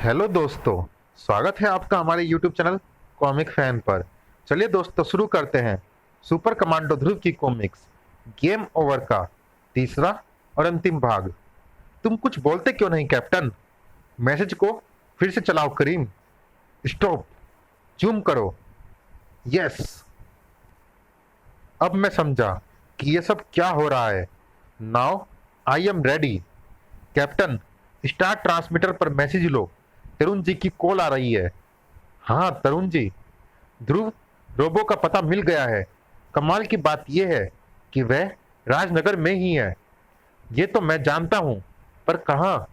Hello दोस्तों, स्वागत है आपका हमारे YouTube चैनल कॉमिक फैन पर। चलिए दोस्तों शुरू करते हैं सुपर कमांडो ध्रुव की कॉमिक्स गेम ओवर का तीसरा और अंतिम भाग। तुम कुछ बोलते क्यों नहीं कैप्टन? मैसेज को फिर से चलाओ करीम। स्टॉप, जूम करो। यस, अब मैं समझा कि ये सब क्या हो रहा है। Now I am ready. Captain, star transmitter पर मैसेज लो। तरुण जी की कॉल आ रही है। हाँ तरुण जी, ध्रुव रोबो का पता मिल गया है। कमाल की बात यह है कि वह राजनगर में ही है। ये तो मैं जानता हूं, पर कहाँ?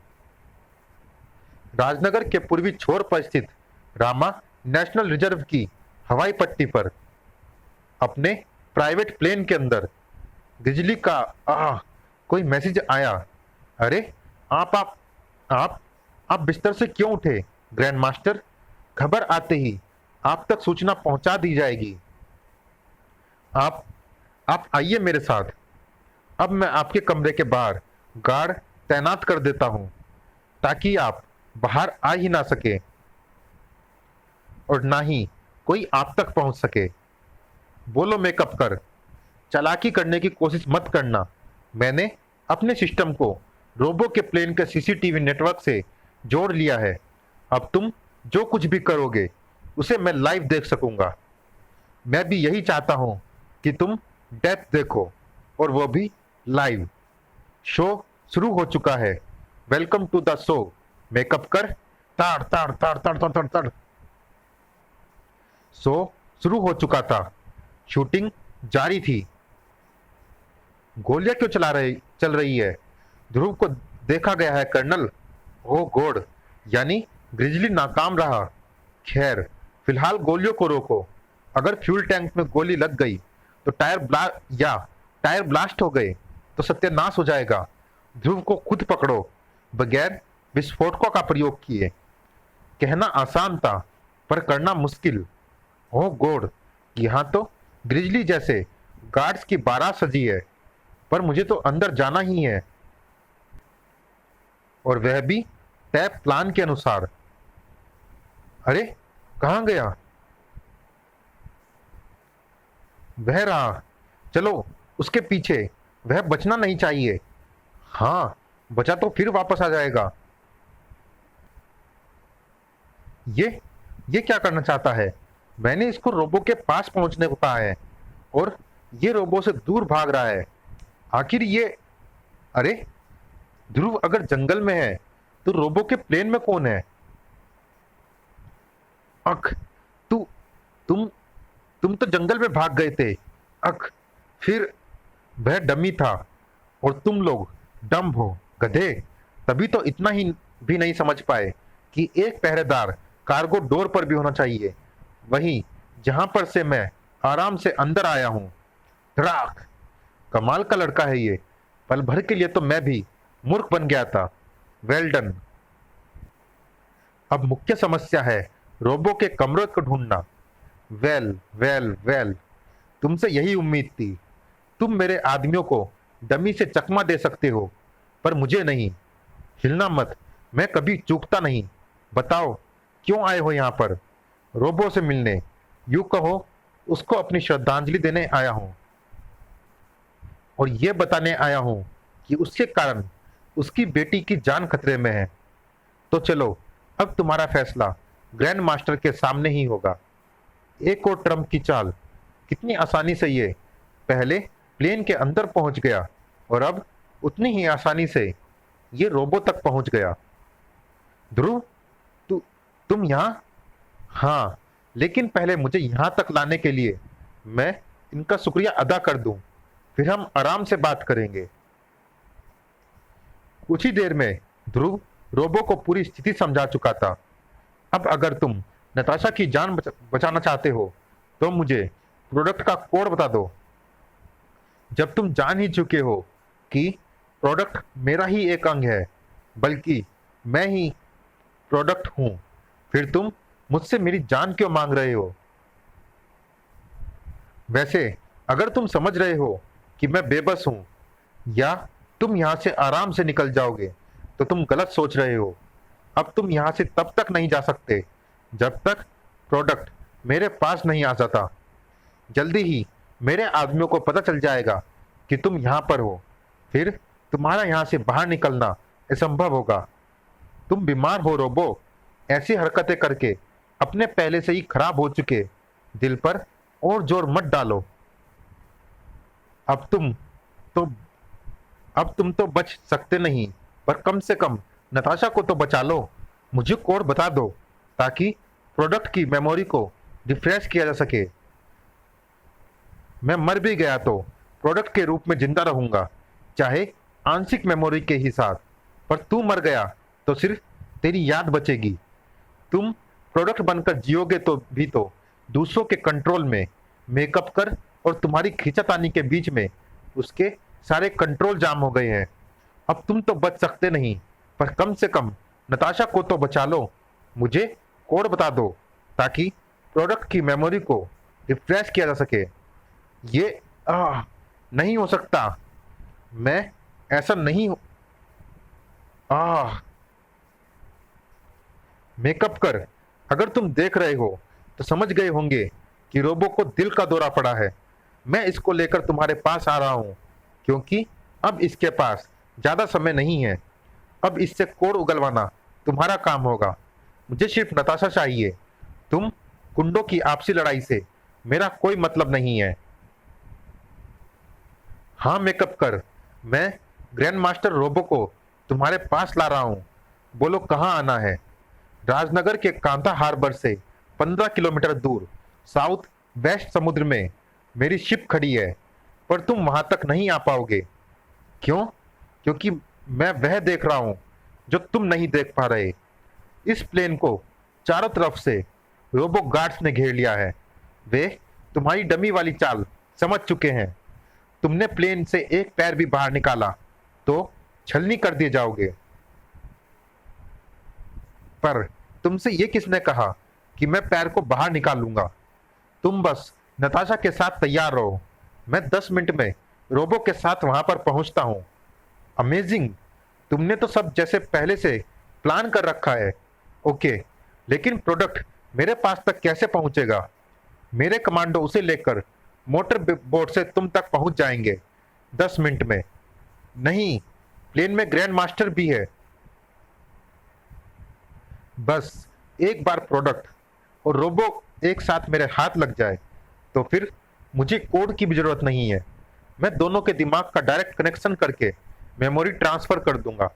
राजनगर के पूर्वी छोर पर स्थित रामा नेशनल रिजर्व की हवाई पट्टी पर अपने प्राइवेट प्लेन के अंदर। बिजली का कोई मैसेज आया। अरे आप आप आप आप बिस्तर से क्यों उठे ग्रैंड मास्टर? खबर आते ही आप तक सूचना पहुंचा दी जाएगी। आप आप आइए मेरे साथ। अब मैं आपके कमरे के बाहर गार्ड तैनात कर देता हूं ताकि आप बाहर आ ही ना सके और ना ही कोई आप तक पहुंच सके। बोलो मेकअप कर, चालाकी करने की कोशिश मत करना। मैंने अपने सिस्टम को रोबो के प्लेन के सीसीटीवी नेटवर्क से जोड़ लिया है। अब तुम जो कुछ भी करोगे उसे मैं लाइव देख सकूंगा। मैं भी यही चाहता हूं कि तुम डेथ देखो, और वो भी लाइव। शो शुरू हो चुका है। Welcome to the show. Makeup कर। ताड़ ताड़ ताड़ ताड़ ताड़ ताड़ ताड़। शो शुरू हो चुका था। शूटिंग जारी थी। गोलियां क्यों चल रही है? ध्रुव को देखा गया है कर्नल। ओ गॉड, यानी ग्रिजली नाकाम रहा। खैर, फिलहाल गोलियों को रोको। अगर फ्यूल टैंक में गोली लग गई तो टायर ब्लास्ट हो गए तो सत्यानाश हो जाएगा। ध्रुव को खुद पकड़ो बगैर विस्फोटकों का प्रयोग किए। कहना आसान था पर करना मुश्किल। ओ गॉड, यहाँ तो ग्रिजली जैसे गार्ड्स की बारात सजी है, पर मुझे तो अंदर जाना ही है, और वह भी तय प्लान के अनुसार। अरे कहाँ गया? वह रहा। चलो उसके पीछे। वह बचना नहीं चाहिए। हाँ, बचा तो फिर वापस आ जाएगा। ये क्या करना चाहता है? मैंने इसको रोबो के पास पहुंचने को कहा है और ये रोबो से दूर भाग रहा है। आखिर ये। अरे ध्रुव अगर जंगल में है तो रोबो के प्लेन में कौन है? अख, तू तुम तुम तो जंगल में भाग गए थे। अख, फिर वह डमी था और तुम लोग डम्ब हो, गधे। तभी तो इतना ही भी नहीं समझ पाए कि एक पहरेदार कार्गो डोर पर भी होना चाहिए, वहीं जहां पर से मैं आराम से अंदर आया हूं। राख, कमाल का लड़का है ये। पल भर के लिए तो मैं भी मूर्ख बन गया था। Well done. अब मुख्य समस्या है रोबो के कमरे को ढूंढना। वेल वेल वेल, तुमसे यही उम्मीद थी। तुम मेरे आदमियों को डमी से चकमा दे सकते हो, पर मुझे नहीं। हिलना मत, मैं कभी चूकता नहीं। बताओ क्यों आए हो यहाँ पर? रोबो से मिलने। यूं कहो उसको अपनी श्रद्धांजलि देने आया हूँ, और ये बताने आया हूँ कि उसके कारण उसकी बेटी की जान खतरे में है। तो चलो, अब तुम्हारा फैसला ग्रैंड मास्टर के सामने ही होगा। एक और ट्रम्प की चाल। कितनी आसानी से ये पहले प्लेन के अंदर पहुंच गया और अब उतनी ही आसानी से ये रोबो तक पहुंच गया। ध्रुव, तु, तुम यहाँ? हाँ, लेकिन पहले मुझे यहाँ तक लाने के लिए मैं इनका शुक्रिया अदा कर दूं, फिर हम आराम से बात करेंगे। कुछ ही देर में ध्रुव रोबो को पूरी स्थिति समझा चुका था। अब अगर तुम नताशा की जान बचाना चाहते हो तो मुझे प्रोडक्ट का कोड बता दो। जब तुम जान ही चुके हो कि प्रोडक्ट मेरा ही एक अंग है, बल्कि मैं ही प्रोडक्ट हूं, फिर तुम मुझसे मेरी जान क्यों मांग रहे हो? वैसे अगर तुम समझ रहे हो कि मैं बेबस हूं या तुम यहां से आराम से निकल जाओगे तो तुम गलत सोच रहे हो। अब तुम यहाँ से तब तक नहीं जा सकते जब तक प्रोडक्ट मेरे पास नहीं आ जाता। जल्दी ही मेरे आदमियों को पता चल जाएगा कि तुम यहाँ पर हो, फिर तुम्हारा यहाँ से बाहर निकलना असंभव होगा। तुम बीमार हो रोबो। ऐसी हरकतें करके अपने पहले से ही खराब हो चुके दिल पर और जोर मत डालो। अब तुम तो अब तुम तो बच सकते नहीं, पर कम से कम नताशा को तो बचा लो। मुझे कोड बता दो ताकि प्रोडक्ट की मेमोरी को रिफ्रेश किया जा सके। मैं मर भी गया तो प्रोडक्ट के रूप में जिंदा रहूंगा, चाहे आंशिक मेमोरी के ही साथ। पर तू मर गया तो सिर्फ तेरी याद बचेगी। तुम प्रोडक्ट बनकर जियोगे तो भी तो दूसरों के कंट्रोल में। मेकअप कर और तुम्हारी खींचातानी के बीच में उसके सारे कंट्रोल जाम हो गए हैं। अब तुम तो बच सकते नहीं, पर कम से कम नताशा को तो बचा लो। मुझे कोड बता दो ताकि प्रोडक्ट की मेमोरी को रिफ्रेश किया जा सके। ये नहीं हो सकता। मैं ऐसा नहीं हो मेकअप कर, अगर तुम देख रहे हो तो समझ गए होंगे कि रोबो को दिल का दौरा पड़ा है। मैं इसको लेकर तुम्हारे पास आ रहा हूं क्योंकि अब इसके पास ज्यादा समय नहीं है। अब इससे कोड उगलवाना तुम्हारा काम होगा। मुझे सिर्फ नताशा चाहिए। तुम गुंडों की आपसी लड़ाई से मेरा कोई मतलब नहीं है। हाँ मेकअप कर, मैं ग्रैंड मास्टर रोबो को तुम्हारे पास ला रहा हूँ। बोलो कहाँ आना है। राजनगर के कांता हार्बर से 15 किलोमीटर दूर साउथ वेस्ट समुद्र में मेरी शिप खड़ी है, पर तुम वहां तक नहीं आ पाओगे। क्यों? क्योंकि मैं वह देख रहा हूं जो तुम नहीं देख पा रहे। इस प्लेन को चारों तरफ से रोबो गार्ड्स ने घेर लिया है। वे तुम्हारी डमी वाली चाल समझ चुके हैं। तुमने प्लेन से एक पैर भी बाहर निकाला तो छलनी कर दिए जाओगे। पर तुमसे ये किसने कहा कि मैं पैर को बाहर निकालूंगा? तुम बस नताशा के साथ तैयार रहो। मैं 10 मिनट में रोबो के साथ वहां पर पहुंचता हूं। अमेजिंग, तुमने तो सब जैसे पहले से प्लान कर रखा है। ओके, लेकिन प्रोडक्ट मेरे पास तक कैसे पहुंचेगा? मेरे कमांडो उसे लेकर मोटर बोट से तुम तक पहुंच जाएंगे 10 मिनट में। नहीं, प्लेन में ग्रैंड मास्टर भी है। बस एक बार प्रोडक्ट और रोबो एक साथ मेरे हाथ लग जाए तो फिर मुझे कोड की भी जरूरत नहीं है। मैं दोनों के दिमाग का डायरेक्ट कनेक्शन करके मेमोरी ट्रांसफर कर दूंगा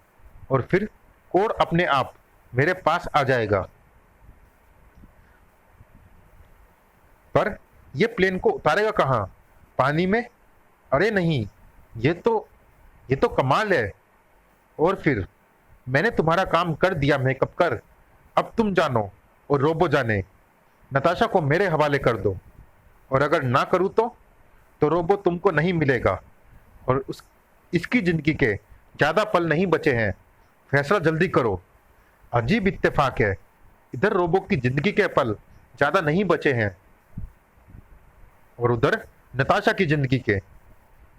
और फिर कोड अपने आप मेरे पास आ जाएगा। पर यह प्लेन को उतारेगा कहाँ? पानी में? अरे नहीं, ये तो कमाल है। और फिर मैंने तुम्हारा काम कर दिया मेकअप कर। अब तुम जानो और रोबो जाने। नताशा को मेरे हवाले कर दो, और अगर ना करूं तो रोबो तुमको नहीं मिलेगा और इसकी जिंदगी के ज्यादा पल नहीं बचे हैं। फैसला जल्दी करो। अजीब इत्तेफाक है, इधर रोबो की जिंदगी के पल ज्यादा नहीं बचे हैं और उधर नताशा की जिंदगी के।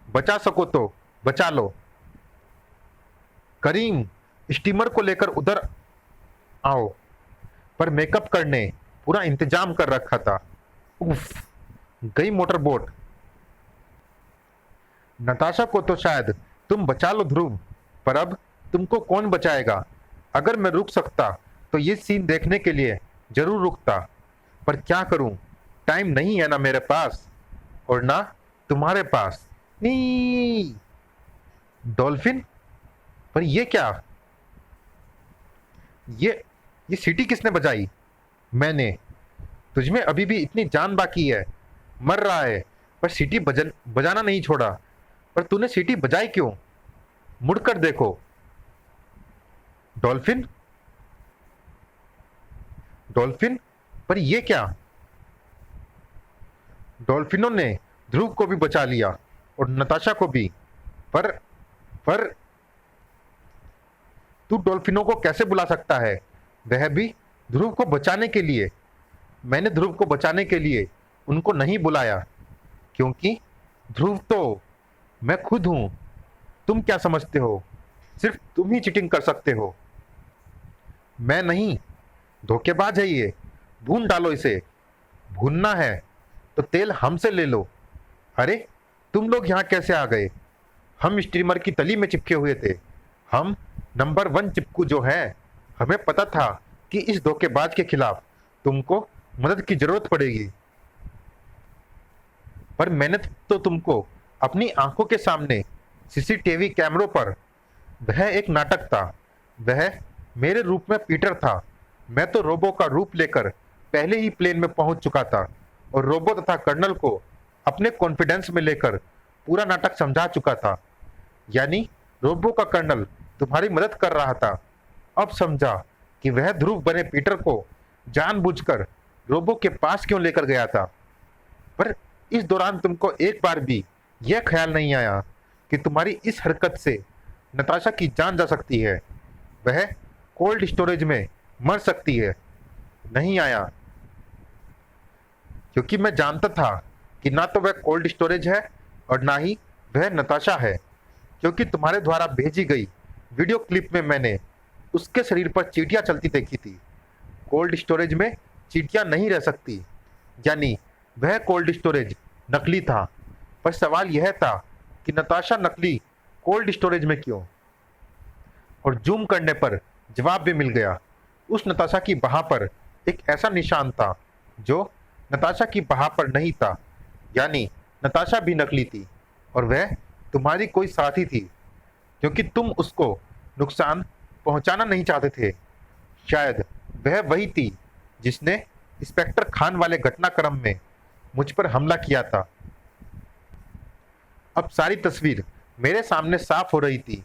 बचा सको तो बचा लो। करीम, स्टीमर को लेकर उधर आओ। पर मेकअप करने पूरा इंतजाम कर रखा था। उफ, गई मोटर बोट। नताशा को तो शायद तुम बचा लो ध्रुव, पर अब तुमको कौन बचाएगा? अगर मैं रुक सकता तो ये सीन देखने के लिए जरूर रुकता, पर क्या करूं, टाइम नहीं है ना मेरे पास और ना तुम्हारे पास। नी डॉल्फिन? पर ये क्या? ये सीटी किसने बजाई? मैंने। तुझमें अभी भी इतनी जान बाकी है। मर रहा है पर सीटी बजाना नहीं छोड़ा। पर तूने सीटी बजाई क्यों? मुड़कर देखो। डॉल्फिन? डॉल्फिन? पर ये क्या? डॉल्फिनों ने ध्रुव को भी बचा लिया और नताशा को भी। पर तू डॉल्फिनों को कैसे बुला सकता है, वह भी ध्रुव को बचाने के लिए? मैंने ध्रुव को बचाने के लिए उनको नहीं बुलाया, क्योंकि ध्रुव तो मैं खुद हूं। तुम क्या समझते हो सिर्फ तुम ही चीटिंग कर सकते हो? मैं नहीं, धोखेबाज है ये। भून डालो इसे। भूनना है तो तेल हमसे ले लो। अरे, तुम लोग यहाँ कैसे आ गए? हम स्टीमर की तली में चिपके हुए थे। हम नंबर 1 चिपकू जो है। हमें पता था कि इस धोखेबाज के खिलाफ तुमको मदद की जरूरत पड़ेगी। पर मैंने तो तुमको अपनी आंखों के सामने सीसीटीवी कैमरों पर, वह एक नाटक था। वह मेरे रूप में पीटर था। मैं तो रोबो का रूप लेकर पहले ही प्लेन में पहुंच चुका था और रोबो तथा कर्नल को अपने कॉन्फिडेंस में लेकर पूरा नाटक समझा चुका था। यानी रोबो का कर्नल तुम्हारी मदद कर रहा था। अब समझा कि वह ध्रुव बने पीटर को जानबूझकर रोबो के पास क्यों लेकर गया था। पर इस दौरान तुमको एक बार भी यह ख्याल नहीं आया कि तुम्हारी इस हरकत से नताशा की जान जा सकती है। वह कोल्ड स्टोरेज में मर सकती है। नहीं आया, क्योंकि मैं जानता था कि ना तो वह कोल्ड स्टोरेज है और ना ही वह नताशा है, क्योंकि तुम्हारे द्वारा भेजी गई वीडियो क्लिप में मैंने उसके शरीर पर चींटियां चलती देखी थी। कोल्ड स्टोरेज में चींटियां नहीं रह सकती, यानी वह कोल्ड स्टोरेज नकली था। पर सवाल यह था कि नताशा नकली कोल्ड स्टोरेज में क्यों? और जूम करने पर जवाब भी मिल गया। उस नताशा की बाह पर एक ऐसा निशान था जो नताशा की बाह पर नहीं था, यानी नताशा भी नकली थी और वह तुम्हारी कोई साथी थी, क्योंकि तुम उसको नुकसान पहुंचाना नहीं चाहते थे। शायद वह वही थी जिसने इंस्पेक्टर खान वाले घटनाक्रम में मुझ पर हमला किया था। अब सारी तस्वीर मेरे सामने साफ हो रही थी।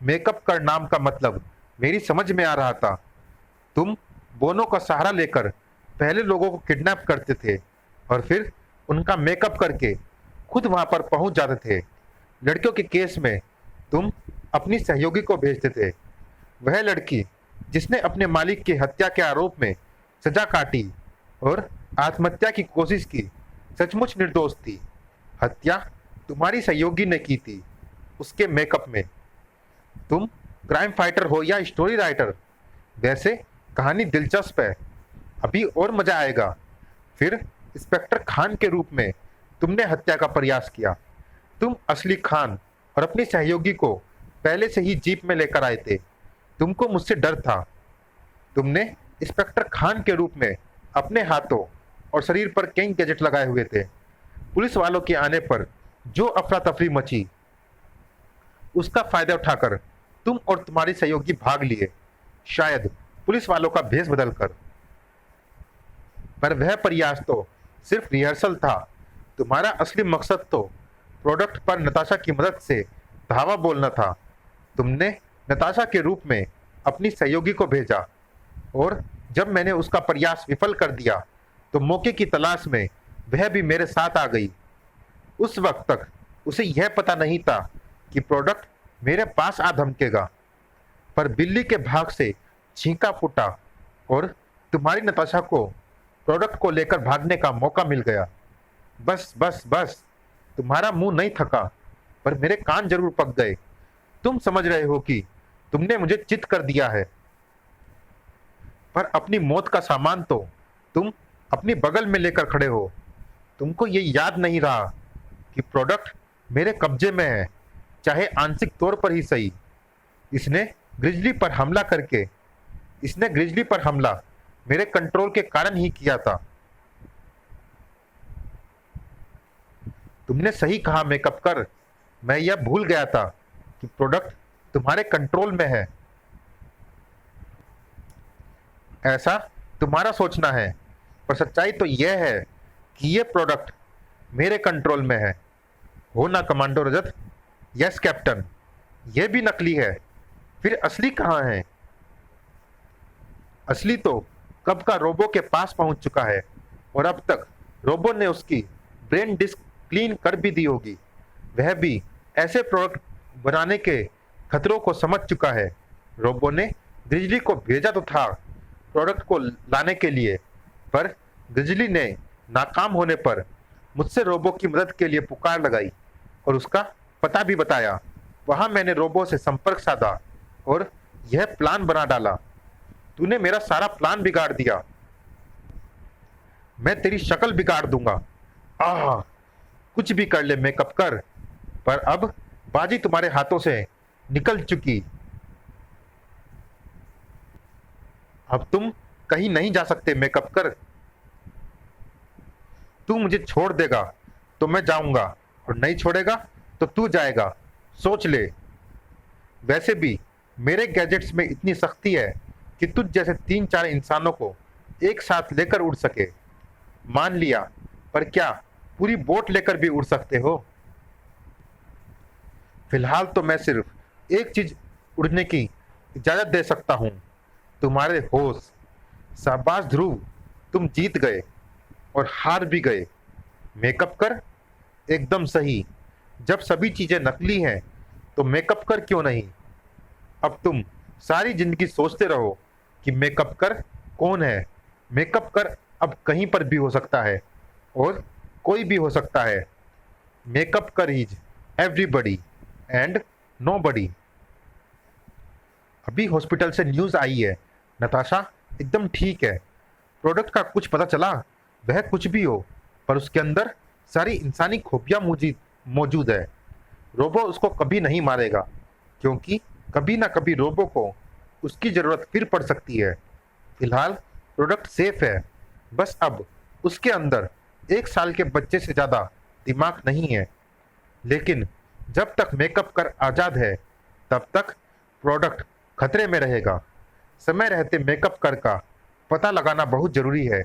मेकअप कर नाम का मतलब मेरी समझ में आ रहा था। तुम बोनो का सहारा लेकर पहले लोगों को किडनैप करते थे और फिर उनका मेकअप करके खुद वहां पर पहुंच जाते थे। लड़कियों के केस में तुम अपनी सहयोगी को भेजते थे। वह लड़की जिसने अपने मालिक की हत्या के आरोप में सजा काटी और आत्महत्या की कोशिश की, सचमुच निर्दोष थी। हत्या तुम्हारी सहयोगी ने की थी, उसके मेकअप में। तुम क्राइम फाइटर हो या स्टोरी राइटर, वैसे कहानी दिलचस्प है। अभी और मजा आएगा। फिर इंस्पेक्टर खान के रूप में तुमने हत्या का प्रयास किया। तुम असली खान और अपनी सहयोगी को पहले से ही जीप में लेकर आए थे। तुमको मुझसे डर था। तुमने इंस्पेक्टर खान के रूप में अपने हाथों और शरीर पर कई गैजेट लगाए हुए थे। पुलिस वालों के आने पर जो अफरा तफरी मची, उसका फायदा उठाकर तुम और तुम्हारी सहयोगी भाग लिए, शायद पुलिस वालों का भेष बदलकर। पर वह प्रयास तो सिर्फ रिहर्सल था। तुम्हारा असली मकसद तो प्रोडक्ट पर नताशा की मदद से धावा बोलना था। तुमने नताशा के रूप में अपनी सहयोगी को भेजा और जब मैंने उसका प्रयास विफल कर दिया तो मौके की तलाश में वह भी मेरे साथ आ गई। उस वक्त तक उसे यह पता नहीं था कि प्रोडक्ट मेरे पास आ धमकेगा। पर बिल्ली के भाग से छींका फूटा और तुम्हारी नताशा को प्रोडक्ट को लेकर भागने का मौका मिल गया। बस बस बस, तुम्हारा मुंह नहीं थका, पर मेरे कान जरूर पक गए। तुम समझ रहे हो कि तुमने मुझे चित कर दिया है, पर अपनी मौत का सामान तो तुम अपनी बगल में लेकर खड़े हो। तुमको ये याद नहीं रहा कि प्रोडक्ट मेरे कब्जे में है, चाहे आंशिक तौर पर ही सही। इसने ग्रिजली पर हमला मेरे कंट्रोल के कारण ही किया था। तुमने सही कहा मेकअप कर। मैं यह भूल गया था कि प्रोडक्ट तुम्हारे कंट्रोल में है। ऐसा तुम्हारा सोचना है, पर सच्चाई तो यह है कि यह प्रोडक्ट मेरे कंट्रोल में है। हो ना कमांडो रजत? यस कैप्टन, यह भी नकली है। फिर असली कहाँ है? असली तो कब का रोबो के पास पहुंच चुका है और अब तक रोबो ने उसकी ब्रेन डिस्क क्लीन कर भी दी होगी। वह भी ऐसे प्रोडक्ट बनाने के खतरों को समझ चुका है। रोबो ने ग्रिजली को भेजा तो था प्रोडक्ट को लाने के लिए, पर ग्रिजली ने नाकाम होने पर मुझसे रोबो की मदद के लिए पुकार लगाई और उसका पता भी बताया। वहां मैंने रोबो से संपर्क साधा और यह प्लान बना डाला। तूने मेरा सारा प्लान बिगाड़ दिया। मैं तेरी शक्ल बिगाड़ दूंगा। आह, कुछ भी कर ले मेकअप कर, पर अब बाजी तुम्हारे हाथों से निकल चुकी। अब तुम कहीं नहीं जा सकते मेकअप कर। तू मुझे छोड़ देगा तो मैं जाऊंगा, और नहीं छोड़ेगा तो तू जाएगा। सोच ले। वैसे भी मेरे गैजेट्स में इतनी सख्ती है कि तुझ जैसे 3-4 इंसानों को एक साथ लेकर उड़ सके। मान लिया, पर क्या पूरी बोट लेकर भी उड़ सकते हो? फिलहाल तो मैं सिर्फ एक चीज उड़ने की इजाजत दे सकता हूं, तुम्हारे होश। शाबाश ध्रुव, तुम जीत गए और हार भी गए। मेकअप कर, एकदम सही। जब सभी चीजें नकली हैं तो मेकअप कर क्यों नहीं? अब तुम सारी जिंदगी सोचते रहो कि मेकअप कर कौन है। मेकअप कर अब कहीं पर भी हो सकता है और कोई भी हो सकता है। मेकअप कर इज एवरीबडी एंड नोबडी। अभी हॉस्पिटल से न्यूज़ आई है, नताशा एकदम ठीक है। प्रोडक्ट का कुछ पता चला, वह कुछ भी हो, पर उसके अंदर सारी इंसानी खूबियाँ मौजूद है। रोबो उसको कभी नहीं मारेगा, क्योंकि कभी ना कभी रोबो को उसकी ज़रूरत फिर पड़ सकती है। फिलहाल प्रोडक्ट सेफ है, बस अब उसके अंदर 1 साल के बच्चे से ज़्यादा दिमाग नहीं है। लेकिन जब तक मेकअप कर आज़ाद है, तब तक प्रोडक्ट खतरे में रहेगा। समय रहते मेकअप कर का पता लगाना बहुत ज़रूरी है।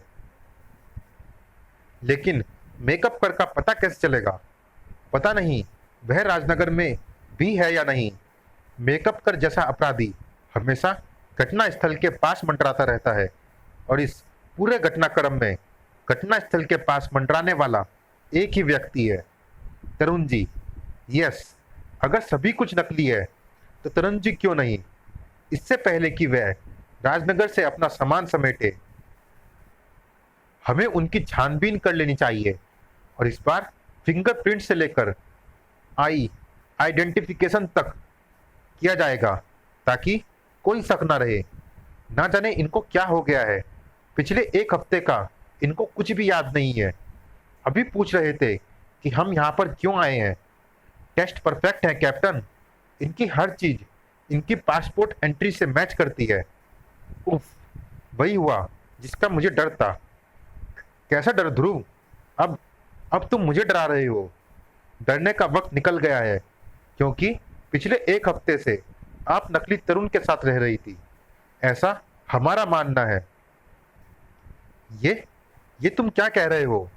लेकिन मेकअप कर का पता कैसे चलेगा? पता नहीं वह राजनगर में भी है या नहीं। मेकअप कर जैसा अपराधी हमेशा घटना स्थल के पास मंडराता रहता है, और इस पूरे घटनाक्रम में घटना स्थल के पास मंडराने वाला एक ही व्यक्ति है, तरुण जी। यस, अगर सभी कुछ नकली है तो तरुण जी क्यों नहीं? इससे पहले कि वह राजनगर से अपना सामान समेटे, हमें उनकी छानबीन कर लेनी चाहिए। और इस बार फिंगरप्रिंट से लेकर आइडेंटिफिकेशन तक किया जाएगा, ताकि कोई शक ना रहे। ना जाने इनको क्या हो गया है, पिछले 1 हफ्ते का इनको कुछ भी याद नहीं है। अभी पूछ रहे थे कि हम यहाँ पर क्यों आए हैं। टेस्ट परफेक्ट है कैप्टन, इनकी हर चीज इनकी पासपोर्ट एंट्री से मैच करती है। उफ, वही हुआ जिसका मुझे डर था। कैसा डर ध्रुव? अब तुम मुझे डरा रहे हो। डरने का वक्त निकल गया है, क्योंकि पिछले 1 हफ्ते से आप नकली तरुण के साथ रह रही थी, ऐसा हमारा मानना है। ये तुम क्या कह रहे हो?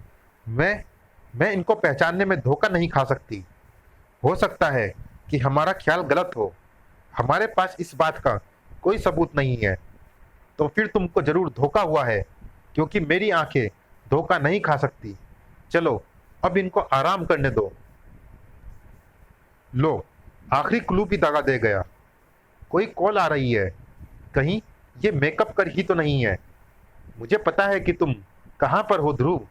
मैं इनको पहचानने में धोखा नहीं खा सकती। हो सकता है कि हमारा ख्याल गलत हो। हमारे पास इस बात का कोई सबूत नहीं है। तो फिर तुमको जरूर धोखा हुआ है, क्योंकि मेरी आंखें धोखा नहीं खा सकती। चलो अब इनको आराम करने दो। लो, आखिरी क्लू भी दगा दे गया। कोई कॉल आ रही है। कहीं ये मेकअप कर ही तो नहीं है? मुझे पता है कि तुम कहाँ पर हो ध्रुव,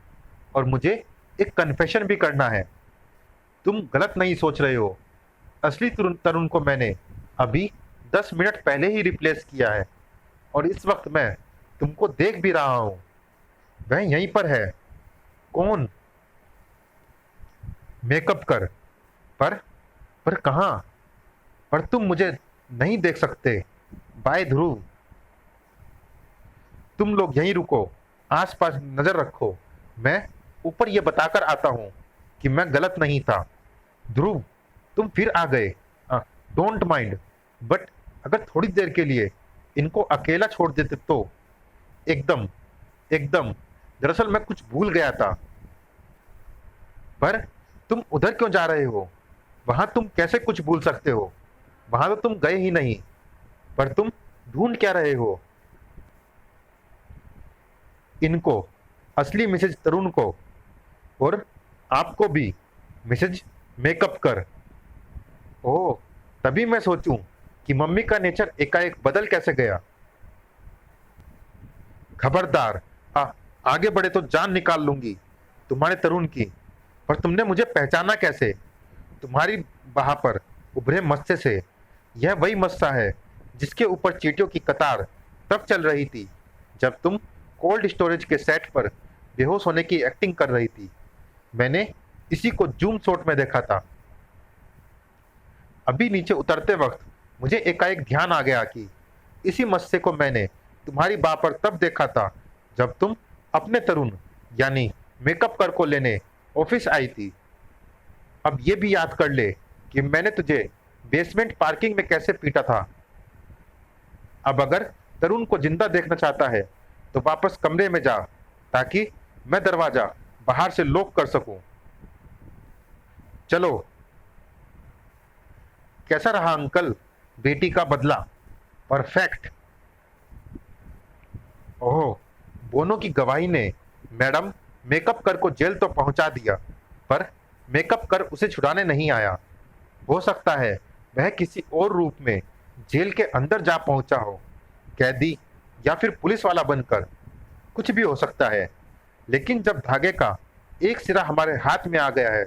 और मुझे एक कन्फेशन भी करना है। तुम गलत नहीं सोच रहे हो। असली तरुण को मैंने अभी 10 मिनट पहले ही रिप्लेस किया है, और इस वक्त मैं तुमको देख भी रहा हूं। वह यहीं पर है। कौन? मेकअप कर। पर कहाँ? पर तुम मुझे नहीं देख सकते। बाय ध्रुव। तुम लोग यहीं रुको, आसपास नजर रखो। मैं ऊपर ये बताकर आता हूँ कि मैं गलत नहीं था। ध्रुव, तुम फिर आ गए। डोंट माइंड, बट अगर थोड़ी देर के लिए इनको अकेला छोड़ देते तो। एकदम एकदम। दरअसल मैं कुछ भूल गया था। पर तुम उधर क्यों जा रहे हो? वहां तुम कैसे कुछ भूल सकते हो? वहां तो तुम गए ही नहीं। पर तुम ढूंढ क्या रहे हो? इनको, असली मिसेज तरुण को, और आपको भी, मिसेज मेकअप कर। ओह, तभी मैं सोचूं कि मम्मी का नेचर एकाएक बदल कैसे गया। खबरदार, आगे बढ़े तो जान निकाल लूंगी तुम्हारे तरुण की। पर तुमने मुझे पहचाना कैसे? तुम्हारी बाह पर उभरे मस्से से। यह वही मस्सा है जिसके ऊपर चींटियों की कतार तब चल रही थी जब तुम कोल्ड स्टोरेज के सेट पर बेहोश होने की एक्टिंग कर रही थी। मैंने इसी को जूम शॉट में देखा था। अभी नीचे उतरते वक्त मुझे एकाएक ध्यान आ गया कि इसी मस्से को मैंने तुम्हारी बाह पर तब देखा था जब तुम अपने तरुण यानी मेकअप कर को लेने ऑफिस आई थी। अब ये भी याद कर ले कि मैंने तुझे बेसमेंट पार्किंग में कैसे पीटा था। अब अगर तरुण को जिंदा देखना चाहता है तो वापस कमरे में जा ताकि मैं दरवाजा बाहर से लॉक कर सकूं। चलो। कैसा रहा अंकल बेटी का बदला? परफेक्ट। ओह, बोनो की गवाही ने मैडम मेकअप कर को जेल तो पहुंचा दिया, पर मेकअप कर उसे छुड़ाने नहीं आया। हो सकता है वह किसी और रूप में जेल के अंदर जा पहुंचा हो, कैदी या फिर पुलिस वाला बनकर। कुछ भी हो सकता है, लेकिन जब धागे का एक सिरा हमारे हाथ में आ गया है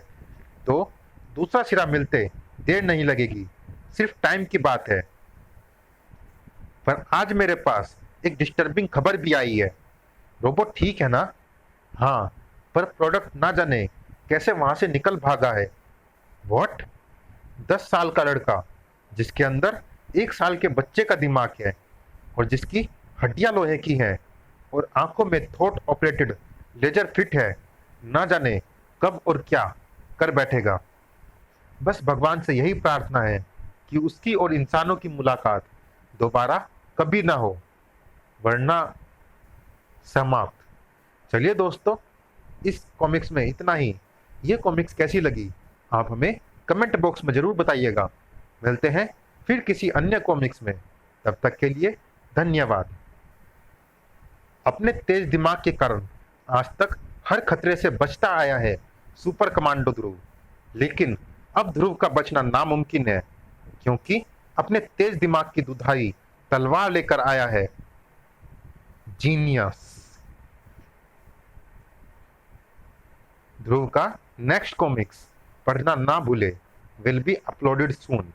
तो दूसरा सिरा मिलते देर नहीं लगेगी। सिर्फ टाइम की बात है। पर आज मेरे पास एक डिस्टर्बिंग खबर भी आई है। रोबोट ठीक है ना? हाँ, पर प्रोडक्ट ना जाने कैसे वहां से निकल भागा है। व्हाट? 10 साल का लड़का जिसके अंदर 1 साल के बच्चे का दिमाग है और जिसकी हड्डियां लोहे की हैं और आंखों में थॉट ऑपरेटेड लेजर फिट है, ना जाने कब और क्या कर बैठेगा। बस भगवान से यही प्रार्थना है कि उसकी और इंसानों की मुलाकात दोबारा कभी ना हो, वरना समाप्त। चलिए दोस्तों, इस कॉमिक्स में इतना ही। ये कॉमिक्स कैसी लगी आप हमें कमेंट बॉक्स में ज़रूर बताइएगा। मिलते हैं फिर किसी अन्य कॉमिक्स में। तब तक के लिए धन्यवाद। अपने तेज दिमाग के कारण आज तक हर खतरे से बचता आया है सुपर कमांडो ध्रुव, लेकिन अब ध्रुव का बचना नामुमकिन है क्योंकि अपने तेज दिमाग की दुधारी तलवार लेकर आया है जीनियस। ध्रुव का नेक्स्ट कॉमिक्स पढ़ना ना भूले, विल बी अपलोडेड सून।